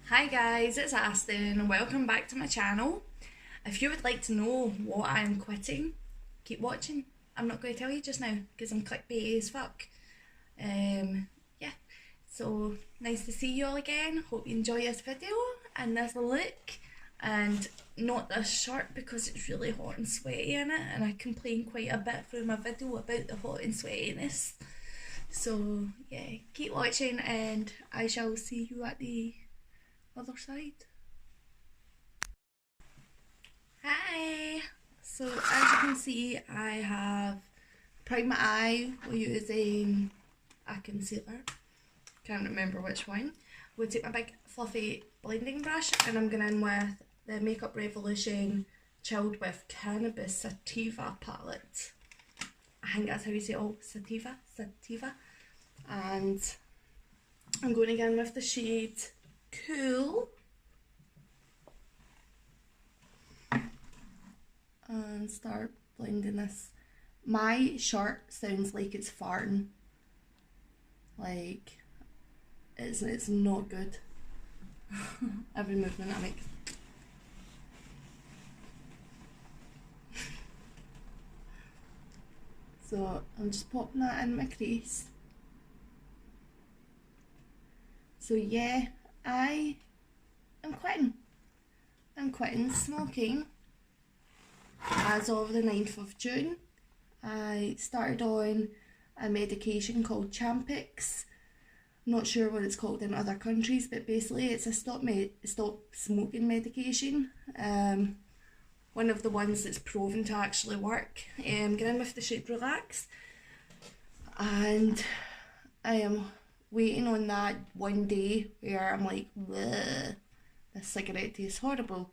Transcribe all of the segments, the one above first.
Hi guys, it's Aston. Welcome back to my channel. If you would like to know what I'm quitting, keep watching. I'm not going to tell you just now because I'm clickbaity as fuck. Yeah, so nice to see you all again. Hope you enjoy this video and this look, and not this shirt because it's really hot and sweaty in it, and I complain quite a bit through my video about the hot and sweatiness. So yeah, keep watching and I shall see you at the other side. Hi! So as you can see, I have primed my eye. We're using a concealer. Can't remember which one. We'll take my big fluffy blending brush and I'm going in with the Makeup Revolution Chilled with Cannabis Sativa palette. I think that's how you say it. Oh, Sativa. And I'm going again with the shade Cool. And start blending this. My shirt sounds like it's farting. Like, it's not good. Every movement I make. So I'm just popping that in my crease. So yeah, I am quitting. I'm quitting smoking. As of the 9th of June, I started on a medication called Champix. I'm not sure what it's called in other countries, but basically it's a stop smoking medication. One of the ones that's proven to actually work. I'm going in with the shade Relax, and I am waiting on that one day where I'm like, bleh, this cigarette tastes horrible.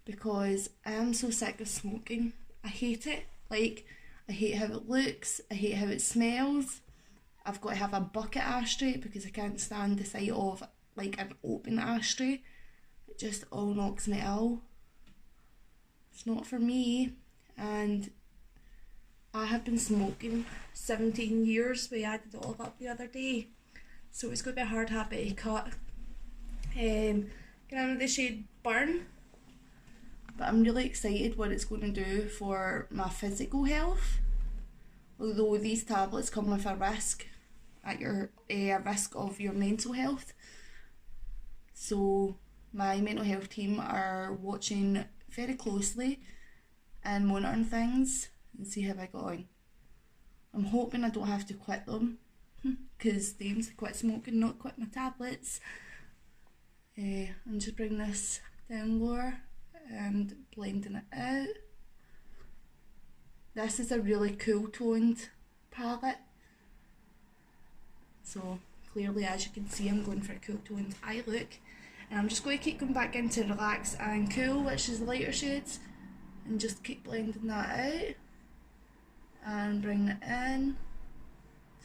Because I am so sick of smoking. I hate it. Like, I hate how it looks, I hate how it smells. I've got to have a bucket ashtray because I can't stand the sight of like an open ashtray. It just all knocks me out. It's not for me. And I have been smoking 17 years. We added it all up the other day. So it's going to be a hard habit to cut. Get in with the shade Burn. But I'm really excited what it's going to do for my physical health. Although these tablets come with a risk of your mental health. So my mental health team are watching very closely and monitoring things and see how I go on. I'm hoping I don't have to quit them because they aim to quit smoking, not quit my tablets. And just bring this down lower and blending it out. This is a really cool toned palette. So clearly, as you can see, I'm going for a cool toned eye look. And I'm just going to keep going back into Relax and Cool, which is the lighter shades, and just keep blending that out. And bring it in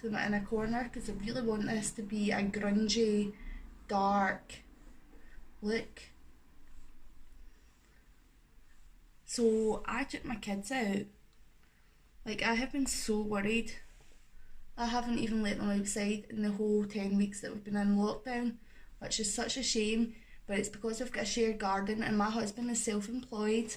to my inner corner because I really want this to be a grungy, dark look. So I took my kids out. Like, I have been so worried. I haven't even let them outside in the whole 10 weeks that we've been in lockdown, which is such a shame, but it's because we've got a shared garden and my husband is self-employed,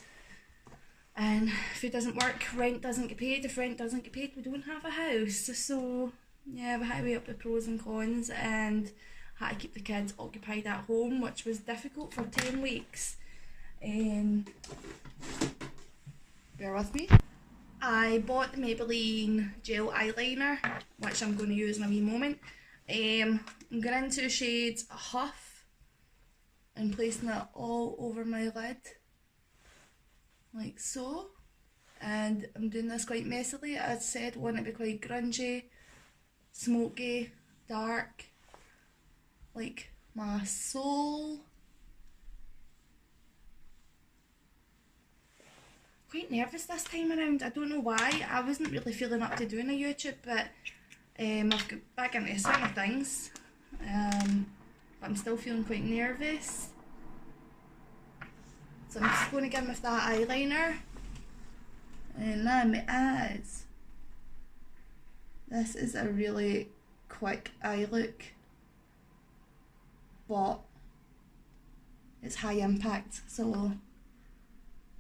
and if he doesn't work, rent doesn't get paid. If rent doesn't get paid, we don't have a house. So yeah, we had to weigh up the pros and cons and had to keep the kids occupied at home, which was difficult for 10 weeks. Bear with me. I bought the Maybelline gel eyeliner, which I'm going to use in a wee moment. I'm going into the shade Huff and placing it all over my lid, like so. And I'm doing this quite messily. As I said, I want it to be quite grungy, smoky, dark, like my soul. Quite nervous this time around. I don't know why. I wasn't really feeling up to doing a YouTube, but I've got back into the swing of things. But I'm still feeling quite nervous. So I'm just going to get in with that eyeliner. And then my eyes. This is a really quick eye look, but it's high impact, so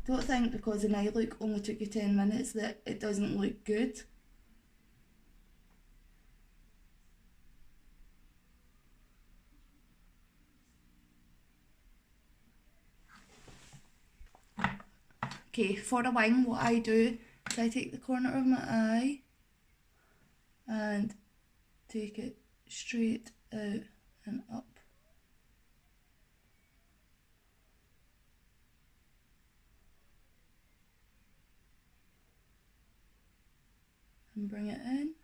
don't think because an eye look only took you 10 minutes that it doesn't look good. Okay, for a wing, what I do is I take the corner of my eye and take it straight out and up. And bring it in.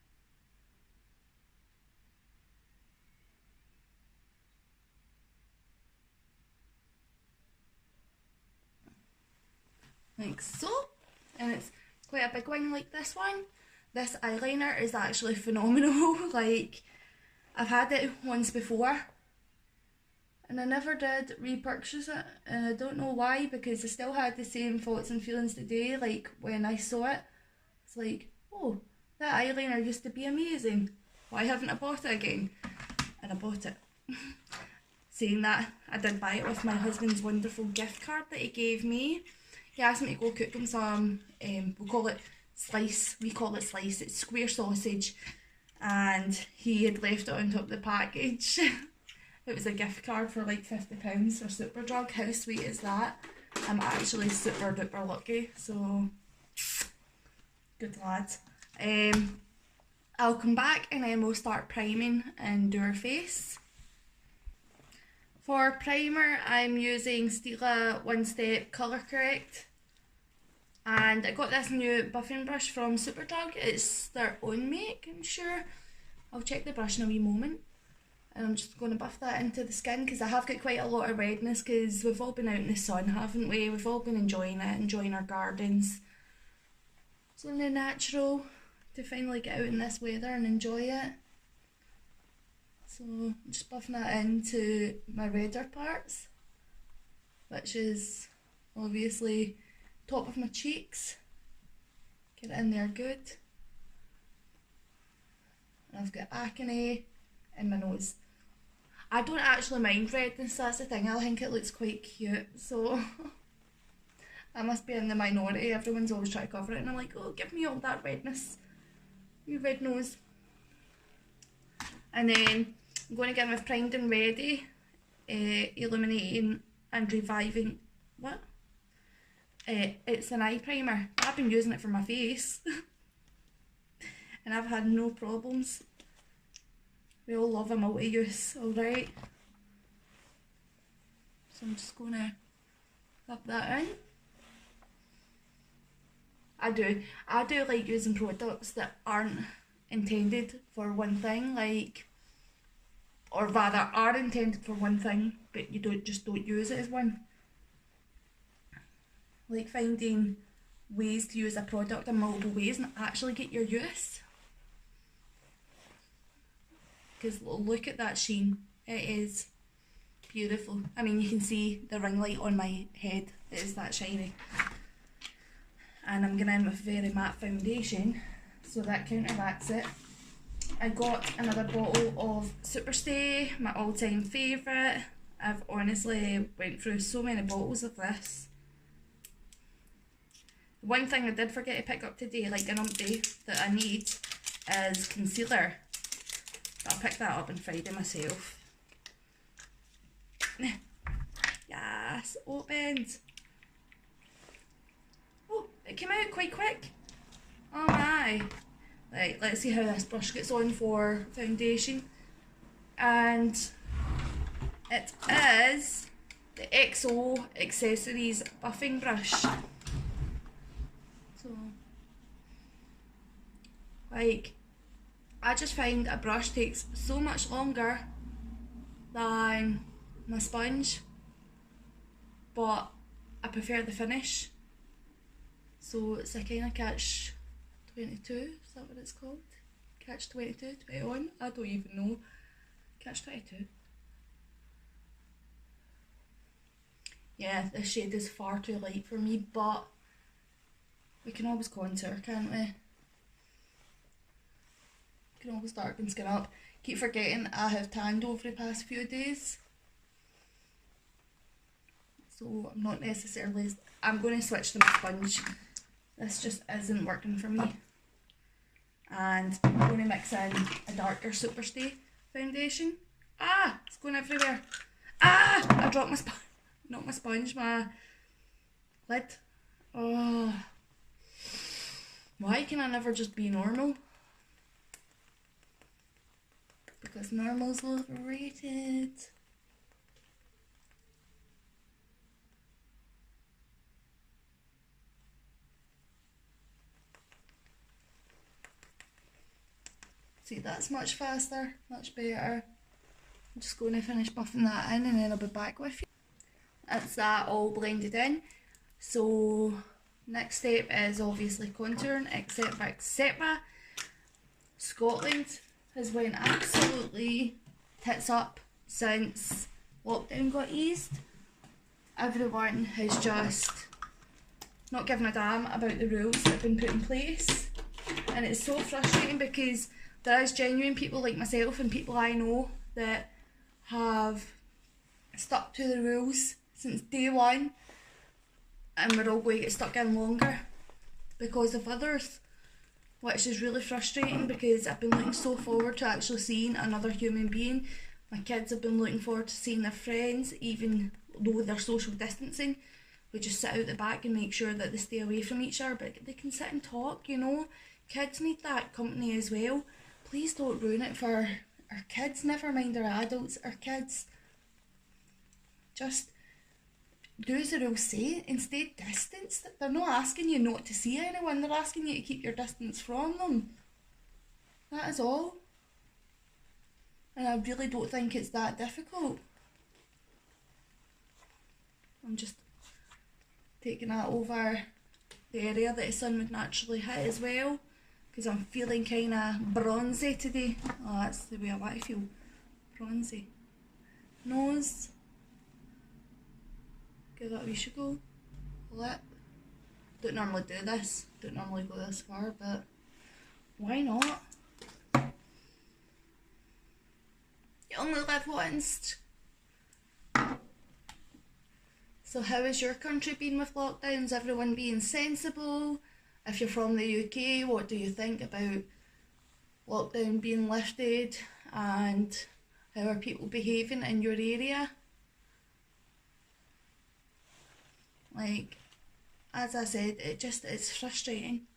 Like so. And it's quite a big wing like this one. This eyeliner is actually phenomenal. Like, I've had it once before and I never did repurchase it, and I don't know why, because I still had the same thoughts and feelings today. Like when I saw it, it's like, oh, that eyeliner used to be amazing, why haven't I bought it again? And I bought it. Saying that, I did buy it with my husband's wonderful gift card that he gave me. He asked me to go cook him some, we call it slice, it's square sausage, and he had left it on top of the package. It was a gift card for like £50 for Superdrug. How sweet is that? I'm actually super duper lucky, so good lad. I'll come back and then we'll start priming and do our face. For primer, I'm using Stila One Step Colour Correct, and I got this new buffing brush from Superdrug. It's their own make, I'm sure. I'll check the brush in a wee moment, and I'm just going to buff that into the skin because I have got quite a lot of redness because we've all been out in the sun, haven't we? We've all been enjoying it, enjoying our gardens. It's only natural to finally get out in this weather and enjoy it. So I'm just buffing that into my redder parts, which is obviously top of my cheeks. Get it in there good. And I've got acne in my nose. I don't actually mind redness, that's the thing. I think it looks quite cute, so I must be in the minority. Everyone's always trying to cover it and I'm like, oh, give me all that redness. You red nose. And then I'm going to get my primed and ready, illuminating and reviving, what? It's an eye primer. I've been using it for my face and I've had no problems. We all love a multi-use, alright? So I'm just going to rub that in. I do like using products that aren't intended for one thing, like, or rather are intended for one thing but you don't use it as one. Like finding ways to use a product in multiple ways and actually get your use. Because look at that sheen, it is beautiful. I mean, you can see the ring light on my head, it is that shiny. And I'm going in with very matte foundation, so that counteracts it. I got another bottle of Superstay, my all-time favourite. I've honestly went through so many bottles of this. One thing I did forget to pick up today, like an update that I need, is concealer. I'll pick that up on Friday myself. Yes, opened. Oh, it came out quite quick. Oh my. Right, let's see how this brush gets on for foundation. And it is the XO Accessories buffing brush. So, like, I just find a brush takes so much longer than my sponge, but I prefer the finish. So it's a kind of catch 22, is that what it's called? Catch 22, 21, I don't even know. Catch 22. Yeah, this shade is far too light for me, but we can always contour, can't we? Can always darken skin up. Keep forgetting I have tanned over the past few days. so I'm not necessarily, I'm going to switch to my sponge. This just isn't working for me. And I'm going to mix in a darker Superstay foundation. Ah, it's going everywhere. Ah, I dropped my sponge, not my sponge, my lid. Oh, why can I never just be normal? Because normal's overrated. See, that's much faster, much better. I'm just going to finish buffing that in and then I'll be back with you. That's that all blended in. So next step is obviously contouring, etc. Scotland has went absolutely tits up since lockdown got eased. Everyone has just not given a damn about the rules that have been put in place, and it's so frustrating because there is genuine people like myself and people I know that have stuck to the rules since day one, and we're all going to get stuck in longer because of others, which is really frustrating because I've been looking so forward to actually seeing another human being. My kids have been looking forward to seeing their friends, even though they're social distancing. We just sit out the back and make sure that they stay away from each other, but they can sit and talk, you know. Kids need that company as well. Please don't ruin it for our kids, never mind our adults, our kids. Just do as the rules say and stay distanced. They're not asking you not to see anyone, they're asking you to keep your distance from them. That is all. And I really don't think it's that difficult. I'm just taking that over the area that the sun would naturally hit as well, because I'm feeling kind of bronzy today. Oh, that's the way I want to feel. Bronzy. Nose. Give that a wee shiggle. Lip. Don't normally do this. Don't normally go this far, but why not? You only live once. So how has your country been with lockdowns? Everyone being sensible? If you're from the UK, what do you think about lockdown being lifted, and how are people behaving in your area? Like, as I said, it's frustrating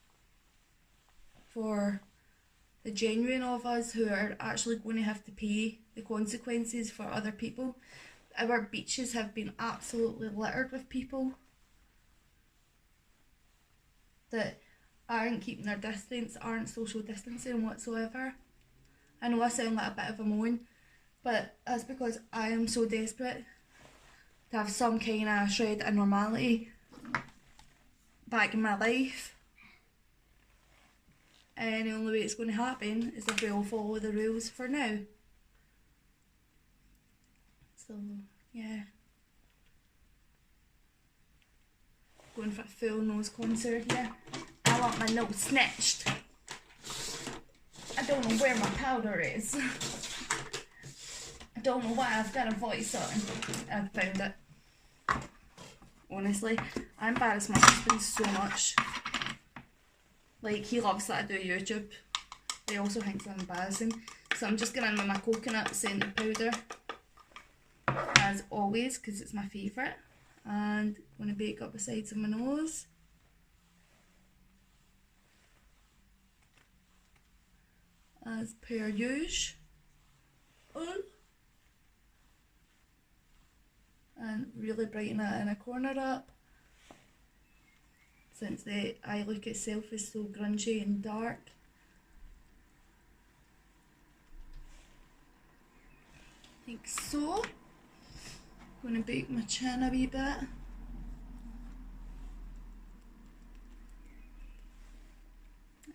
for the genuine of us who are actually going to have to pay the consequences for other people. Our beaches have been absolutely littered with people that aren't keeping their distance, aren't social distancing whatsoever. I know I sound like a bit of a moan, but that's because I am so desperate to have some kind of shred of normality back in my life. And the only way it's going to happen is if we all follow the rules for now. So, yeah. Going for a full nose contour here. I want my nose snatched. I don't know where my powder is. I don't know why I've got a voice on. I've found it. Honestly, I embarrass my husband so much. Like, he loves that I do YouTube. He also thinks I'm embarrassing. So I'm just going in with my coconut scented powder, as always, because it's my favourite. And I'm going to bake up the sides of my nose. As per usual. And really brighten that inner corner up, since the eye look itself is so grungy and dark. Like so. I'm going to bake my chin a wee bit.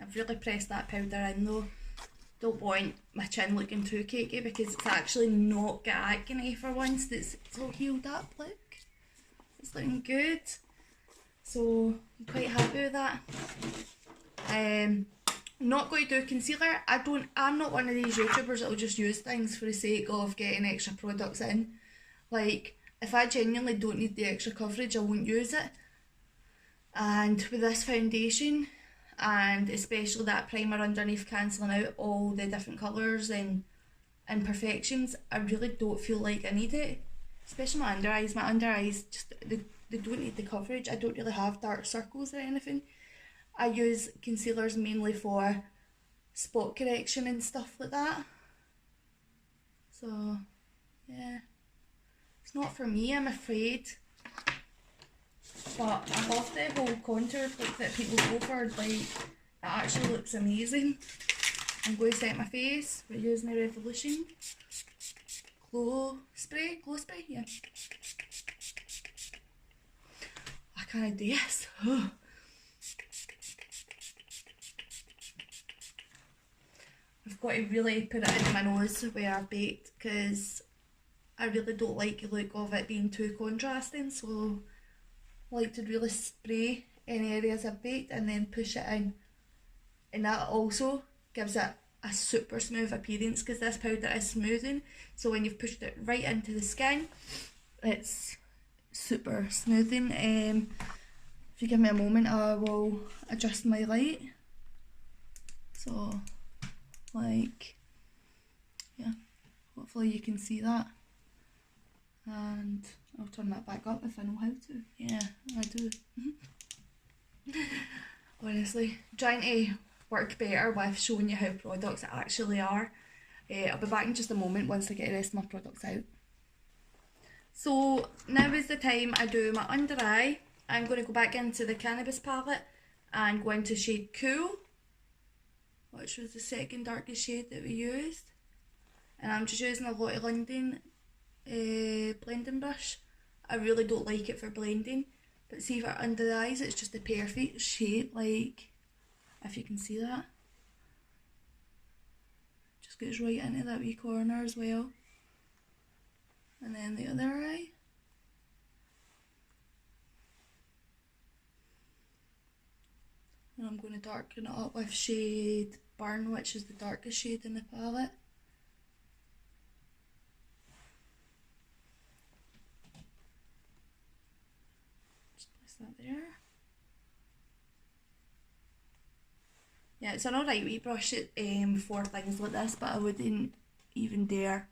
I've really pressed that powder in though. Don't want my chin looking too cakey because it's actually not got acne for once. It's all healed up, look. It's looking good. So I'm quite happy with that. I'm not going to do concealer. I'm not one of these YouTubers that will just use things for the sake of getting extra products in. Like, if I genuinely don't need the extra coverage, I won't use it. And with this foundation, and especially that primer underneath cancelling out all the different colours and imperfections, I really don't feel like I need it. Especially my under eyes. My under eyes, just they don't need the coverage. I don't really have dark circles or anything. I use concealers mainly for spot correction and stuff like that. So, yeah. It's not for me, I'm afraid. But I love the whole contour look that people go for. Like, it actually looks amazing. I'm going to set my face. We're using the Revolution Glow Spray. Glow Spray? Yeah. I can't do this. I've got to really put it in my nose where I've baked, because I really don't like the look of it being too contrasting, so I like to really spray in areas I've baked and then push it in, and that also gives it a super smooth appearance, because this powder is smoothing, so when you've pushed it right into the skin, it's super smoothing. If you give me a moment, I will adjust my light. So, like, yeah, hopefully you can see that. And I'll turn that back up if I know how to. Yeah, I do. Honestly, trying to work better with showing you how products actually are. I'll be back in just a moment once I get the rest of my products out. So now is the time I do my under eye. I'm going to go back into the Cannabis palette and go into shade Cool, which was the second darkest shade that we used. And I'm just using a Lottie London blending brush. I really don't like it for blending, but see for under the eyes it's just the perfect shade, like, if you can see that. Just goes right into that wee corner as well. And then the other eye. And I'm going to darken it up with shade Burn, which is the darkest shade in the palette. Just place that there. Yeah, it's an alright wee brush for things like this, but I wouldn't even dare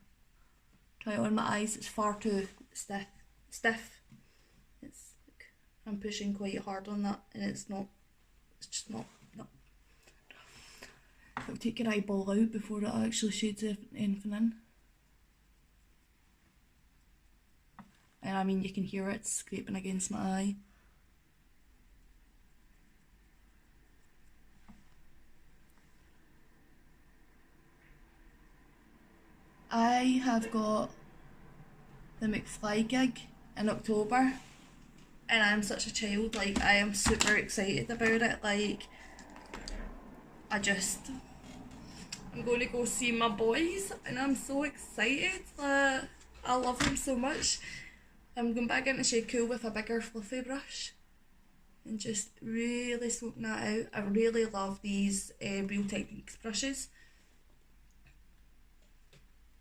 try it on my eyes. It's far too stiff. It's like, I'm pushing quite hard on that, and it's just not. It'll take your eyeball out before it actually shades anything in. And I mean, you can hear it scraping against my eye. I have got the McFly gig in October, and I'm such a child. Like, I am super excited about it. Like, I'm going to go see my boys, and I'm so excited. I love them so much. I'm going back into shade Cool with a bigger fluffy brush and just really smoking that out. I really love these Real Techniques brushes.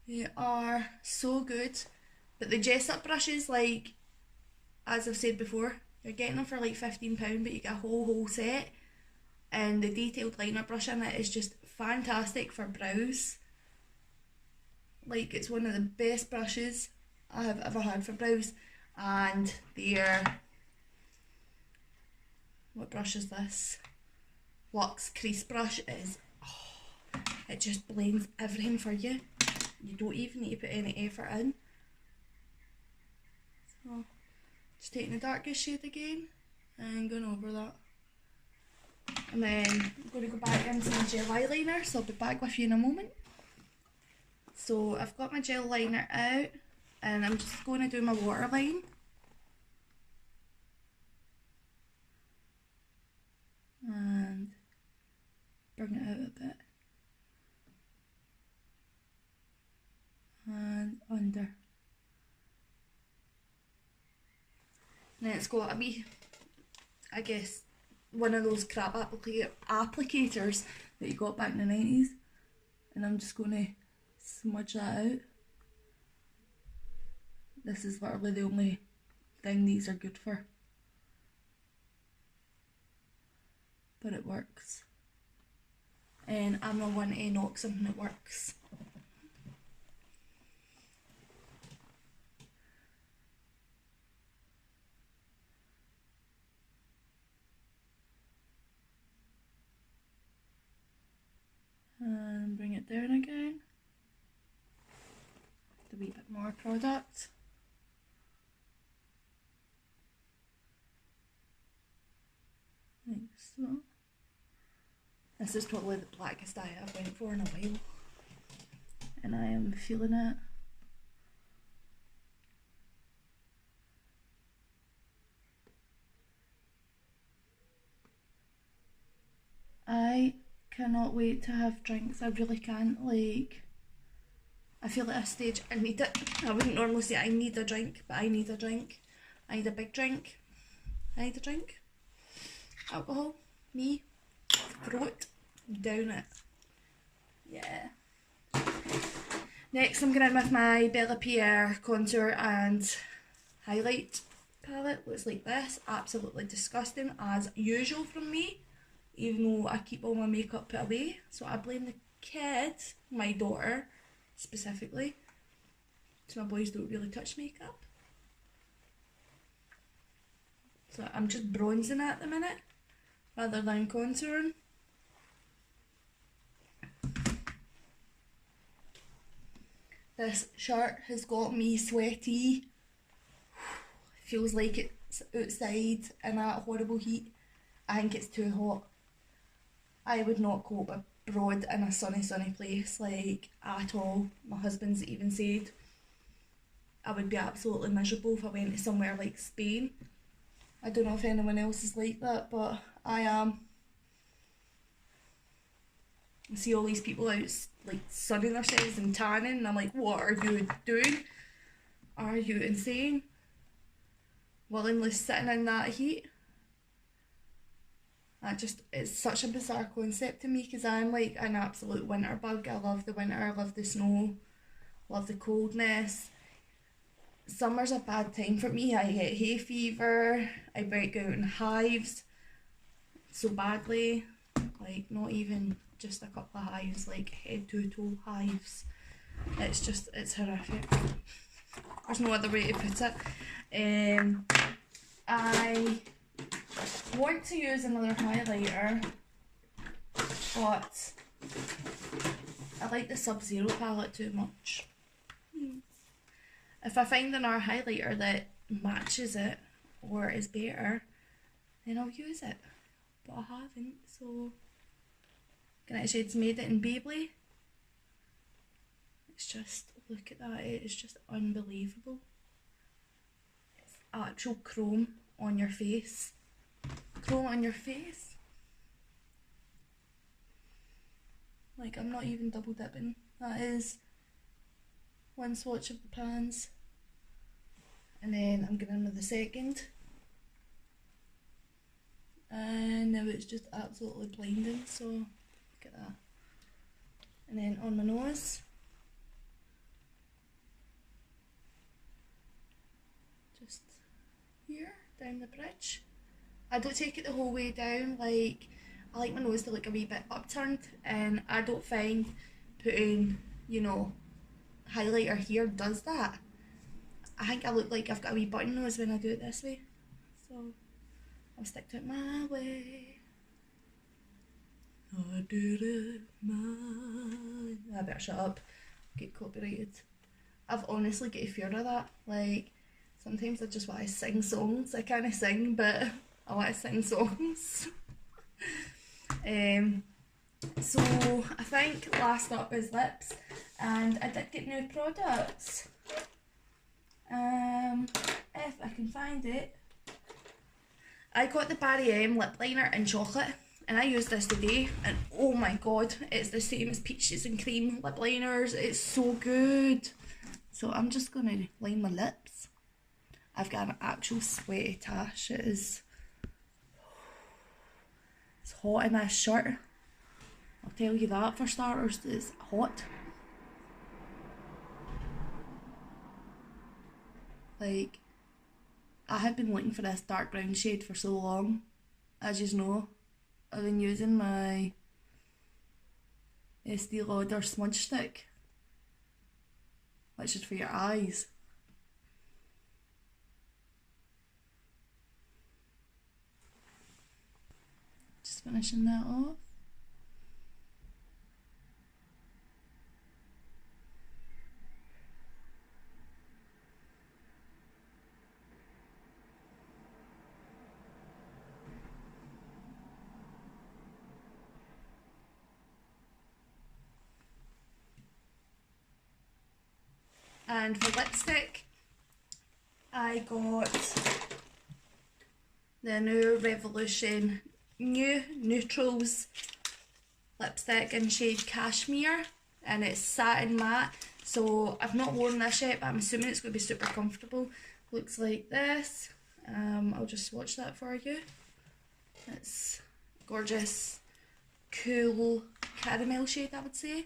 They are so good. But the Dress Up brushes, like, as I've said before, you're getting them for like £15, but you get a whole set. And the detailed liner brush in it is just fantastic for brows. Like, it's one of the best brushes I have ever had for brows. And their, what brush is this? Luxe crease brush is, oh, it just blends everything for you. You don't even need to put any effort in. So, just taking the darkest shade again and going over that. And then I'm going to go back into my gel eyeliner, so I'll be back with you in a moment. So I've got my gel liner out, and I'm just going to do my waterline. And bring it out a bit. And under. And then it's got a wee, I guess, one of those crap applicators that you got back in the 90s. And I'm just going to smudge that out. This is literally the only thing these are good for. But it works. And I'm not one to knock something that works. And bring it down again. A wee bit more product. Like so. This is probably the blackest eye I've went for in a while. And I am feeling it. I cannot wait to have drinks. I really can't. Like, I feel at this stage I need it. I wouldn't normally say I need a drink, but I need a drink. I need a big drink. I need a drink. Alcohol. Me. Throw it. Down it. Yeah. Next I'm going in with my Bella Pierre contour and highlight palette. Looks like this. Absolutely disgusting as usual from me. Even though I keep all my makeup put away. So I blame the kid, my daughter specifically. So my boys don't really touch makeup. So I'm just bronzing at the minute rather than contouring. This shirt has got me sweaty. Feels like it's outside in that horrible heat. I think it's too hot. I would not cope abroad in a sunny place, like, at all. My husband's even said I would be absolutely miserable if I went to somewhere like Spain. I don't know if anyone else is like that, but I am. I see all these people out like sunning themselves and tanning and I'm like, what are you doing? Are you insane? Willingly sitting in that heat? It's such a bizarre concept to me because I'm like an absolute winter bug. I love the winter, I love the snow, love the coldness. Summer's a bad time for me. I get hay fever, I break out in hives so badly, like not even just a couple of hives, like head to toe hives. It's horrific. There's no other way to put it. I want to use another highlighter, but I like the Sub-Zero palette too much. If I find another highlighter that matches it or is better, then I'll use it. But I haven't, so Grunge Shades Made It in Maybelline. It's just, look at that, it is just unbelievable. It's actual chrome on your face. Chrome on your face. Like, I'm not even double dipping. That is one swatch of the pans. And then I'm going in with the second. And now it's just absolutely blinding, so look at that. And then on my nose. Just here, down the bridge. I don't take it the whole way down, like, I like my nose to look a wee bit upturned, and I don't find putting, you know, highlighter here does that. I think I look like I've got a wee button nose when I do it this way, so I'll stick to it my way. I did it my... I better shut up, get copyrighted. I've honestly got a fear of that, like, sometimes I just want to sing songs. I can't sing, but I want to sing songs. So I think last up is lips, and I did get new products. If I can find it. I got the Barry M lip liner in chocolate, and I used this today, and oh my god, it's the same as peaches and cream lip liners. It's so good. So I'm just going to line my lips. I've got an actual sweaty tash. It's hot in this shirt. I'll tell you that for starters, it's hot. Like, I had been looking for this dark brown shade for so long. As you know, I've been using my Estee Lauder smudge stick, which is for your eyes. Just finishing that off. And for lipstick, I got the new Revolution New Neutrals lipstick in shade Cashmere, and it's satin matte. So I've not worn this yet, but I'm assuming it's going to be super comfortable. Looks like this. I'll just swatch that for you. It's gorgeous, cool caramel shade, I would say.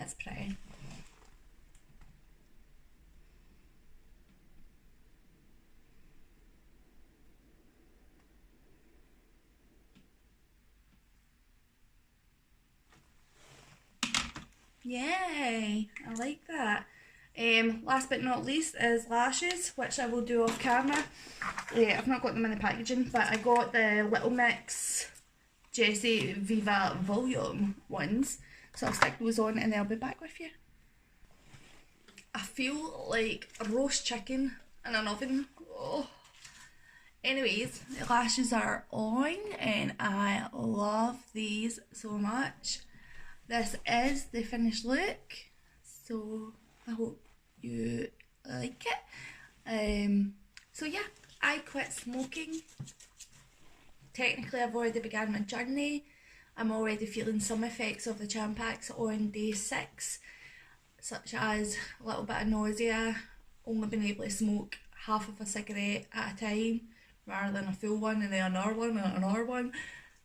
It's pretty. Yay! I like that. Last but not least is lashes, which I will do off camera. I've not got them in the packaging, but I got the Little Mix Jessie Viva Volume ones. So I'll stick those on and then I'll be back with you. I feel like a roast chicken in an oven. Oh. Anyways, the lashes are on and I love these so much. This is the finished look, so I hope you like it. So yeah, I quit smoking. Technically I've already began my journey. I'm already feeling some effects of the Champax on day 6, such as a little bit of nausea, only being able to smoke half of a cigarette at a time rather than a full one and then another one and another one.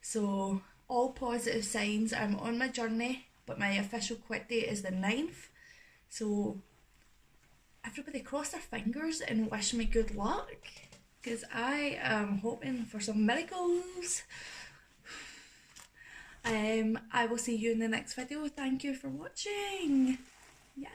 So all positive signs. I'm on my journey, but my official quit date is the 9th. So everybody cross their fingers and wish me good luck, because I am hoping for some miracles. I will see you in the next video. Thank you for watching. Yeah.